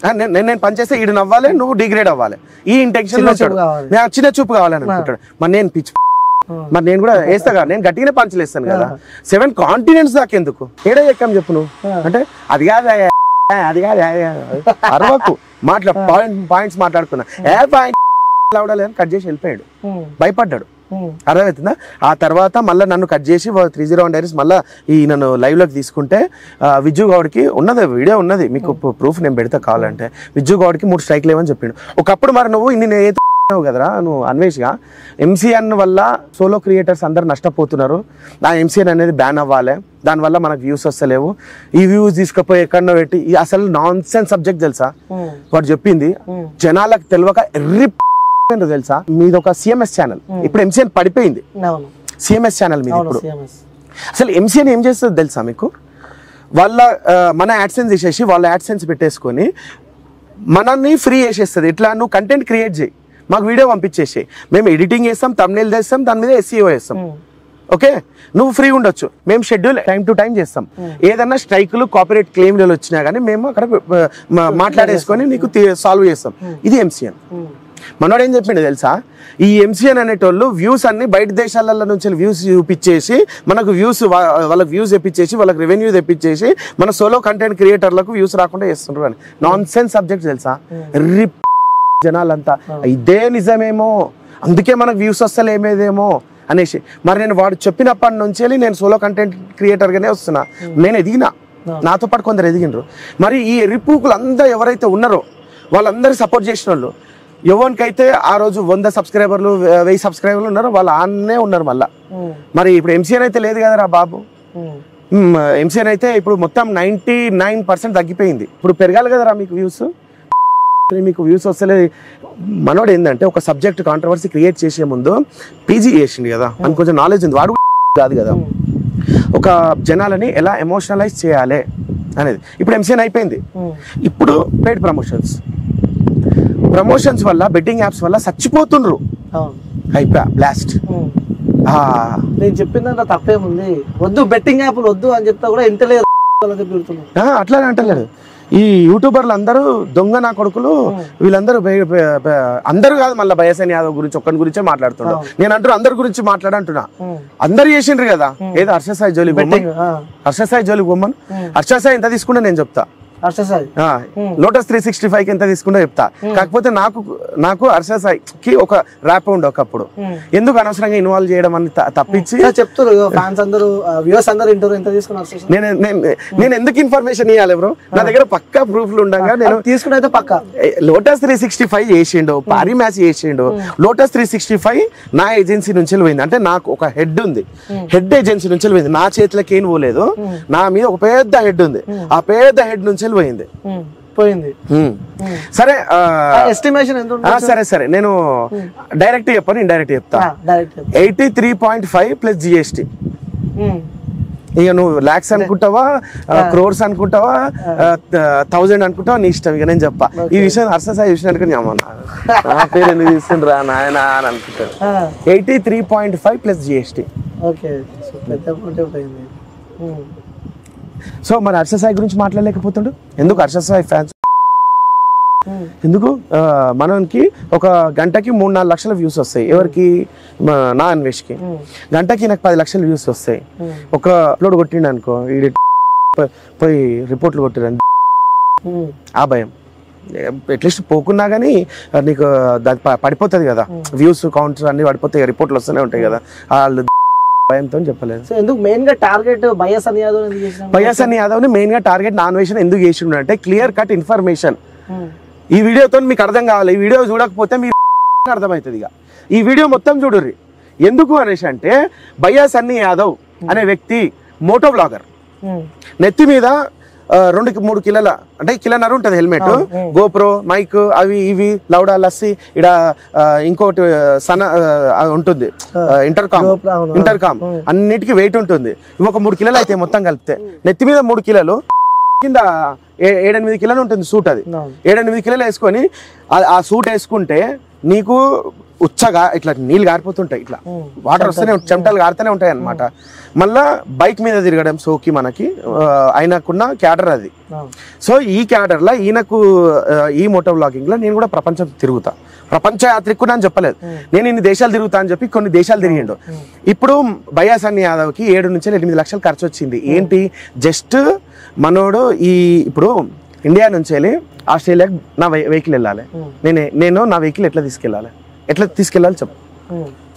నేను పనిచేస్తే ఈడు నవ్వాలి, నువ్వు డిగ్రేడ్ అవ్వాలి, ఈ ఇంటెన్షన్ చిన్న చూపు కావాలని అనుకుంటాడు. మరి నేను పిచ్చి, మరి నేను కూడా వేస్తా కదా, నేను గట్టిగానే పంచులు వేస్తాను కదా. 7 కాంటినెంట్స్ దాకా ఎందుకు ఏడా ఎక్కం చెప్పు నువ్వు అంటే అది కాదు అది కాదు అరవకు మాట్లా పాయింట్స్ మాట్లాడుకున్నా పాయింట్ కట్ చేసి వెళ్ళిపోయాడు, భయపడ్డాడు. అర్థమవుతుందా? ఆ తర్వాత మళ్ళీ నన్ను కట్ చేసి 301 డైరీస్ మళ్ళీ ఈ నన్ను లైవ్ లోకి తీసుకుంటే విజ్జు గౌడ్కి ఉన్నది వీడియో ఉన్నది, మీకు ప్రూఫ్ నేను పెడతా కావాలంటే. విజ్జు గౌడ్కి 3 స్ట్రైక్ లేవని చెప్పిండు. ఒకప్పుడు మరి నువ్వు ఇన్ని కదరా నువ్వు అన్వేష్గా MCN వల్ల సోలో క్రియేటర్స్ అందరు నష్టపోతున్నారు, నా MCN అనేది బ్యాన్ అవ్వాలి, దానివల్ల మనకు వ్యూస్ వస్తలేవు, ఈ వ్యూస్ తీసుకుపోయి ఎక్కడో పెట్టి అసలు నాన్ సెన్స్ సబ్జెక్ట్ తెలుసా వాడు చెప్పింది. జనాలకు తెలియక ఎర్రి తెలుసా మీది ఒక CMS ఛానల్, ఇప్పుడు MCN పడిపోయింది, CMS ఛానల్ మీద ఇప్పుడు. అసలు MCN ఏం చేస్తుంది తెలుసా మీకు? వాళ్ళ మన యాడ్సెన్స్ తీసేసి వాళ్ళ యాడ్సెన్స్ పెట్టేసుకొని మనల్ని ఫ్రీ చేసేస్తుంది. ఇట్లా నువ్వు కంటెంట్ క్రియేట్ చేయి, మాకు వీడియో పంపించేసి మేము ఎడిటింగ్ చేస్తాం, thumbnail చేస్తాం, దాని మీద SEO చేస్తాం, ఓకే నువ్వు ఫ్రీ ఉండొచ్చు, మేము షెడ్యూల్ టైం టు టైం చేస్తాం. ఏదన్నా స్ట్రైకులు కాపీరైట్ క్లెయిమ్లు వచ్చినా కానీ మేము అక్కడ మాట్లాడేసుకొని నీకు సాల్వ్ చేస్తాం. ఇది MCN. మనోడు ఏం చెప్పిండు తెలుసా, ఈ MCN అనేటోళ్ళు వ్యూస్ అన్ని బయట దేశాలలో నుంచి వ్యూస్ చూపించేసి మనకు వ్యూస్, వాళ్ళకి వ్యూస్ తెప్పించేసి వాళ్ళకి రెవెన్యూ తెప్పించేసి మన సోలో కంటెంట్ క్రియేటర్లకు వ్యూస్ రాకుండా చేస్తుండ్రు అని నాన్ సెన్స్ సబ్జెక్ట్ తెలుసా. జనాలంతా ఇదే నిజమేమో, అందుకే మనకు వ్యూస్ వస్తలేమేదేమో అనేసి. మరి నేను వాడు చెప్పినప్పటి నుంచి నేను సోలో కంటెంట్ క్రియేటర్గానే వస్తున్నా, నేను ఎదిగినా, నాతో పాటు కొందరు ఎదిగినరు. మరి ఈ ఎరిపూకులు అందరూ ఎవరైతే ఉన్నారో వాళ్ళందరూ సపోర్ట్ చేసిన వాళ్ళు, ఎవరికైతే ఆ రోజు 100 సబ్స్క్రైబర్లు 1000 సబ్స్క్రైబర్లు ఉన్నారో వాళ్ళు ఆన్నే ఉన్నారు మళ్ళా. మరి ఇప్పుడు MCN అయితే లేదు కదరా బాబు, MCN అయితే ఇప్పుడు మొత్తం 99% తగ్గిపోయింది. ఇప్పుడు పెరగాలి కదరా మీకు వ్యూస్, మీకు వ్యూస్ వస్తలేదు. మనోడు ఏంటంటే ఒక సబ్జెక్ట్ కాంట్రవర్సీ క్రియేట్ చేసే ముందు PG చేసిండు కదా, అని కొంచెం నాలెడ్జ్ ఉంది, వాడు కాదు కదా ఒక జనాలని ఎలా ఎమోషనలైజ్ చేయాలి అనేది. ఇప్పుడు MCN అయిపోయింది, ఇప్పుడు పెయిడ్ ప్రమోషన్స్ వల్ల బెట్టింగ్ యాప్స్ వల్ల చచ్చిపోతుండ్రు, అయిపోయా బ్లాస్ట్. నేను చెప్పిందంటే తప్పేముంది, వద్దు బెట్టింగ్ యాప్లు వద్దు అని చెప్తా కూడా ఇంటలేదు, అట్లానే అంటలేడు. ఈ యూట్యూబర్లు అందరూ దొంగ నా కొడుకులు, వీళ్ళందరూ అందరూ కాదు, మళ్ళీ బయసన్ యాదవ్ గురించి ఒక్కని గురించే మాట్లాడుతున్నా. నేను అంటూ అందరి గురించి మాట్లాడంటున్నా, అందరు చేసిండ్రు కదా. ఏదో హర్షసాయి జోలి బొమ్మన్, హర్షసాయి ఎంత తీసుకుంటే నేను చెప్తా, లోటస్ 365 కి ఎంత తీసుకుంటో చెప్తా. కాకపోతే నాకు హర్షసాయికి ఒక ర్యాప్ ఉండే ఒకప్పుడు, ఎందుకు అనవసరంగా ఇన్వాల్వ్ చేయడం అని తప్పించి చెప్తారు ఫ్యాన్స్ అందరూ, వ్యూవర్స్ అందరూ ఇంటర్వ్యూ ఎంత తీసుకున్నారు. నేను ఎందుకు ఇన్ఫర్మేషన్ ఇవ్వాలి బ్రో, నా దగ్గర పక్కా ప్రూఫ్లు ఉండగా నేను తీసుకున్నైతే పక్కా. లోటస్ 365 చేసిండు, పారీ మ్యాచ్ చేసిండు. లోటస్ 365 నా ఏజెన్సీ నుంచి పోయింది, అంటే నాకు ఒక హెడ్ ఉంది, హెడ్ ఏజెన్సీ నుంచి పోయింది, నా చేతిలోకి ఏం పోలేదు, నా మీద ఒక పెద్ద హెడ్ ఉంది, ఆ పెద్ద హెడ్ నుంచి పోయింది. సరే ఎస్టిమేషన్ ఎంత? సరే నేను డైరెక్ట్ చెప్పను, ఇండైరెక్ట్ చెప్తా. 83.5 ప్లస్ GST. ఇక నువ్వు లాక్స్ అనుకుంటావా, క్రోర్స్ అనుకుంటావా, 1000 అనుకుంటావా, నీ ఇష్టం. ఇక నేను చెప్పా ఈ విషయం హర్షసాయి చూసినట్టుగా నా పేరు ఎందుకు తీసుకుంటా నాయన అని అనుకుంటాను. 83.5 ప్లస్ GST. సో మరి హర్షసాయి గురించి మాట్లాడలేకపోతుండు ఎందుకు? హర్షసాయి ఫ్యాన్స్ ఎందుకు? మనకి ఒక గంటకి 3-4 లక్షల వ్యూస్ వస్తాయి. ఎవరికి? నా అన్వేష్కి. గంటకి నాకు 10 లక్షల వ్యూస్ వస్తాయి. ఒక అప్లోడ్ కొట్టిండు అనుకో, పోయి రిపోర్ట్లు కొట్టిరండి, ఆ భయం అట్లీస్ట్ పోకున్నా కానీ నీకు పడిపోతుంది కదా, వ్యూస్ కౌంట్స్ అన్ని పడిపోతాయి, రిపోర్ట్లు వస్తూనే ఉంటాయి కదా, వాళ్ళు భయంతో చెప్పలేదు. ఎందుకు మెయిన్ గా టార్గెట్ బయసన్ యాదవ్ ని మెయిన్ గా టార్గెట్ నాన్ వేషన్ ఎందుకు చేసిండు అంటే క్లియర్ కట్ ఇన్ఫర్మేషన్. ఈ వీడియోతో మీకు అర్థం కావాలి, ఈ వీడియో చూడకపోతే మీరు అర్థమవుతుంది. ఇక ఈ వీడియో మొత్తం చూడుర్రి. ఎందుకు అనేసి అంటే బయసన్ యాదవ్ అనే వ్యక్తి మోటో బ్లాగర్, నెత్తి మీద 2-3 కిలోల అంటే 1.5 కిలో ఉంటుంది హెల్మెట్, గోప్రో, మైక్, అవి ఇవి, లౌడా, లస్సీ, ఇక్కడ ఇంకోటి సన ఉంటుంది, ఇంటర్కామ్ అన్నిటికీ వెయిట్ ఉంటుంది. ఒక 3 కిలోలు అయితే మొత్తం కలిపితే నెత్తి మీద 3 కిలోలు, కింద 7-8 కిలోలు ఉంటుంది సూట్. అది 7-8 కిలోలు వేసుకొని ఆ సూట్ వేసుకుంటే నీకు ఉచ్చగా ఇట్లా నీళ్ళు గారిపోతుంటాయి, ఇట్లా వాటర్ వస్తూనే చెమటలు గారుతూనే ఉంటాయి అన్నమాట. మళ్ళా బైక్ మీద తిరగడం సోకి మనకి ఆయనకున్న క్యాడర్ అది. సో ఈ క్యాడర్ లో ఈయనకు ఈ మోటో వ్లాగింగ్ లో నేను కూడా ప్రపంచం తిరుగుతా, ప్రపంచ యాత్రికుడు అని చెప్పలేదు, నేను ఇన్ని దేశాలు తిరుగుతా అని చెప్పి కొన్ని దేశాలు తిరిగిండు. ఇప్పుడు భయ్యా సన్నీ యాదవ్ కి 7 నుంచి 8 లక్షలు ఖర్చు వచ్చింది. ఏంటి జస్ట్ మనోడు ఈ ఇప్పుడు ఇండియా నుంచి వెళ్ళి ఆస్ట్రేలియాకి నా వెహికల్ వెళ్ళాలి, నేను నా వెహికల్ ఎట్లా తీసుకెళ్ళాలి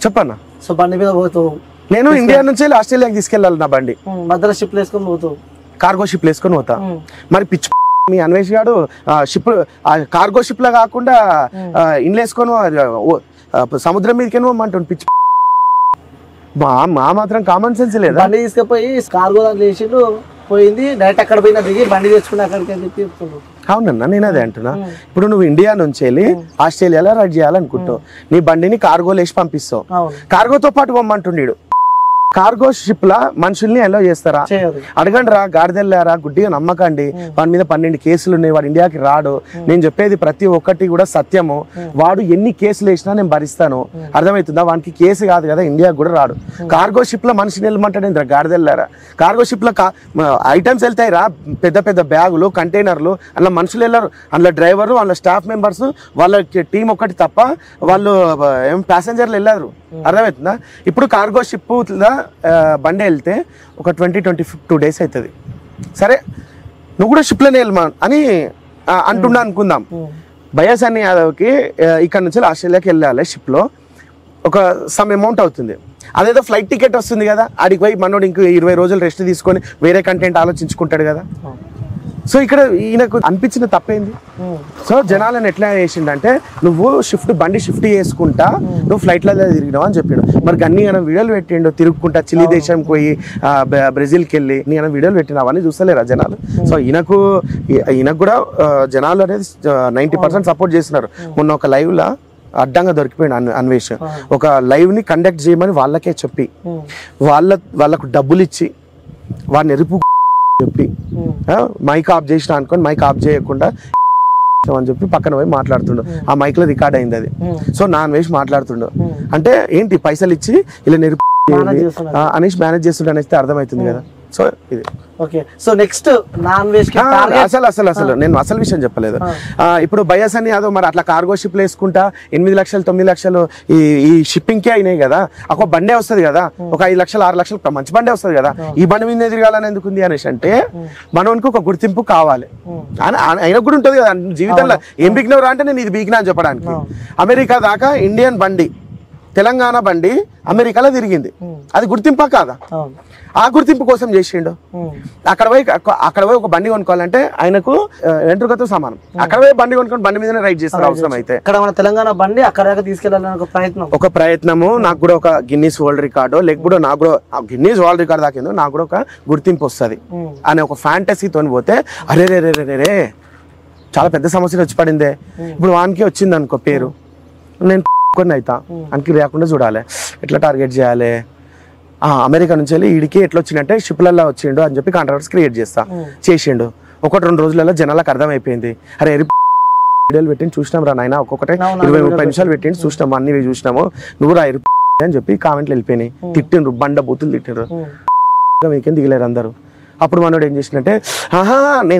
చెప్పన్నా. సో బండి మీద పోతావు, నేను ఇండియా నుంచి వెళ్ళి ఆస్ట్రేలియాకి తీసుకెళ్ళాలి నా బండి, మధ్యలో షిప్ వేసుకొని పోతావు, కార్గో షిప్ వేసుకొని పోతా. మరి పిచ్చి మీ అన్వేష్ గాడు షిప్ కార్గో షిప్ లా కాకుండా ఇండ్లేసుకొని సముద్రం మీదకేమో అంటుండు పిచ్చి. మా మాత్రం కామన్ సెన్స్ లేదా? బండి తీసుకుపోయి కార్గో దాంట్లో వేసిండు, పోయింది డైరెక్ట్ అక్కడ పోయినా దిగి బండి తెచ్చుకుని అక్కడికి అని చెప్పి చెప్తున్నాడు. అవునన్నా నేను అదే అంటున్నా. ఇప్పుడు నువ్వు ఇండియా నుంచి వెళ్ళి ఆస్ట్రేలియాలో రైడ్ చేయాలనుకుంటావు, నీ బండిని కార్గోలో వేసి పంపిస్తావు, కార్గోతో పాటు పొమ్మంటుండీడు. కార్గో షిప్ లా మనుషుల్ని అలో చేస్తారా? అడగండి రా, గాడిదెళ్ళారా, గుడ్డిగా నమ్మకండి. వాడి మీద 12 కేసులు ఉన్నాయి, వాడు ఇండియాకి రాడు. నేను చెప్పేది ప్రతి ఒక్కటి కూడా సత్యము. వాడు ఎన్ని కేసులు వేసినా నేను భరిస్తాను, అర్థమవుతుందా? వానికి కేసు కాదు కదా, ఇండియాకి కూడా రాడు. కార్గో షిప్ లో మనిషిని వెళ్ళమంటాడు, గాడిదెళ్ళారా? కార్గో షిప్ లో ఐటమ్స్ వెళ్తాయి రా, పెద్ద పెద్ద బ్యాగులు, కంటైనర్లు, అందులో మనుషులు వెళ్ళారు, అందులో డ్రైవరు, అందులో స్టాఫ్ మెంబర్స్, వాళ్ళ టీం ఒకటి తప్ప వాళ్ళు ఏం ప్యాసింజర్లు వెళ్ళారు, అర్థమవుతుందా? ఇప్పుడు కార్గో షిప్ బండి వెళ్తే ఒక 20-22 డేస్ అవుతుంది. సరే నువ్వు కూడా షిప్లోనే వెళ్ళమా అని అంటున్నా అనుకుందాం. భయ్యా సన్నీ యాదవ్కి ఇక్కడ నుంచి ఆస్ట్రేలియాకి వెళ్ళాలి షిప్లో, ఒక సమ్ అమౌంట్ అవుతుంది. అదేదో ఫ్లైట్ టికెట్ వస్తుంది కదా, ఆడికి పోయి మనోడు ఇంకో 20 రోజులు రెస్ట్ తీసుకొని వేరే కంటెంట్ ఆలోచించుకుంటాడు కదా. సో ఇక్కడ ఈయనకు అనిపించిన తప్పేంది? సో జనాలను ఎట్లా చేసిండంటే, నువ్వు బండి షిఫ్ట్ చేసుకుంటా నువ్వు ఫ్లైట్లలో తిరిగినావు అని చెప్పాడు. మరి అన్ని వీడియోలు పెట్టిండు, తిరుగుకుంటా చిలీ దేశంకి పోయి బ్రెజిల్కి వెళ్ళి నేను వీడియోలు పెట్టిన, అవన్నీ చూస్తలేరా జనాలు? సో ఈయనకు కూడా జనాలు అనేది 90% సపోర్ట్ చేస్తున్నారు. మొన్న ఒక లైవ్ లా అడ్డంగా దొరికిపోయాడు అన్వేష్, ఒక లైవ్ ని కండక్ట్ చేయమని వాళ్ళకే చెప్పి వాళ్ళకు డబ్బులు ఇచ్చి వాడిని ఎరుపు చెప్పి మైక్ ఆఫ్ చేసిన అనుకోని మైక్ ఆఫ్ చేయకుండా అని చెప్పి పక్కన పోయి మాట్లాడుతుండు. ఆ మైక్ లో రికార్డ్ అయింది అది. సో నాన్ వేసి మాట్లాడుతుండు అంటే ఏంటి, పైసలు ఇచ్చి ఇలా అనేసి మేనేజ్ చేస్తుండే అనేసి అర్థమవుతుంది కదా. సో ఇది okay. So next non veg అసలు నేను అసలు విషయం చెప్పలేదు. ఇప్పుడు భయ్యా సన్నీ యాదవ్ మరి అట్లా కార్గో షిప్ వేసుకుంటా 8 లక్షలు 9 లక్షలు ఈ షిప్పింగ్ కే అయినాయి కదా, ఒక బండే వస్తుంది కదా, ఒక 5 లక్షలు 6 లక్షలు మంచి బండే వస్తుంది కదా, ఈ బండి మీద తిరగాలని ఎందుకుంది అనేసి అంటే మనకి ఒక గుర్తింపు కావాలి. అయినా కూడా ఉంటుంది కదా జీవితంలో, ఏం బిగినవరా అంటే నేను ఇది బిగినా అని చెప్పడానికి. అమెరికా దాకా ఇండియన్ బండి, తెలంగాణ బండి అమెరికాలో తిరిగింది, అది గుర్తింపా కాదా? ఆ గుర్తింపు కోసం చేసిండు. అక్కడ పోయి ఒక బండి కొనుక్కోవాలంటే ఆయనకు వెంట్రుకతో సమానం. అక్కడ పోయి బండి కొనుక్కొని బండి మీదనే రైడ్ చేస్తారు అవసరం అయితే. ఇక్కడ మన తెలంగాణ బండి అక్కడ దాకా తీసుకెళ్ళాలని ఒక ప్రయత్నము. నాకు కూడా ఒక గిన్నీస్ వరల్డ్ రికార్డు, లేకపోతే నాకు కూడా గిన్నీస్ వరల్డ్ రికార్డు దాకేందో నాకు కూడా ఒక గుర్తింపు వస్తుంది అనే ఒక ఫ్యాంటసీతో పోతే అరే రే రే రే రే చాలా పెద్ద సమస్యలు వచ్చి పడిందే. ఇప్పుడు వానికి వచ్చింది అనుకో పేరు, నేను కొన్ని అవుతా అనికి లేకుండా చూడాలి, ఎట్లా టార్గెట్ చేయాలి. అమెరికా నుంచి వెళ్ళి ఈడికి ఎట్లా వచ్చిందంటే షిప్లలో వచ్చిండు అని చెప్పి కాంట్రాక్టర్స్ క్రియేట్ చేసిండు. 1-2 రోజులలో జనాలకు అర్థమైపోయింది, అరే వీడియోలు పెట్టింది చూసినాం రా నాయన, ఒక్కొక్కటే 20-30 నిమిషాలు పెట్టిండు చూసినాము, అన్ని చూసినాము, నువ్వు రా అని చెప్పి కామెంట్లు వెళ్ళిపోయినాయి, తిట్టిండ్రు, బండ బూతులు తిట్టిండ్రు, మీకేం దిగలేరు అందరూ. అప్పుడు మనోడు ఏం చేసిందంటే, ఆహా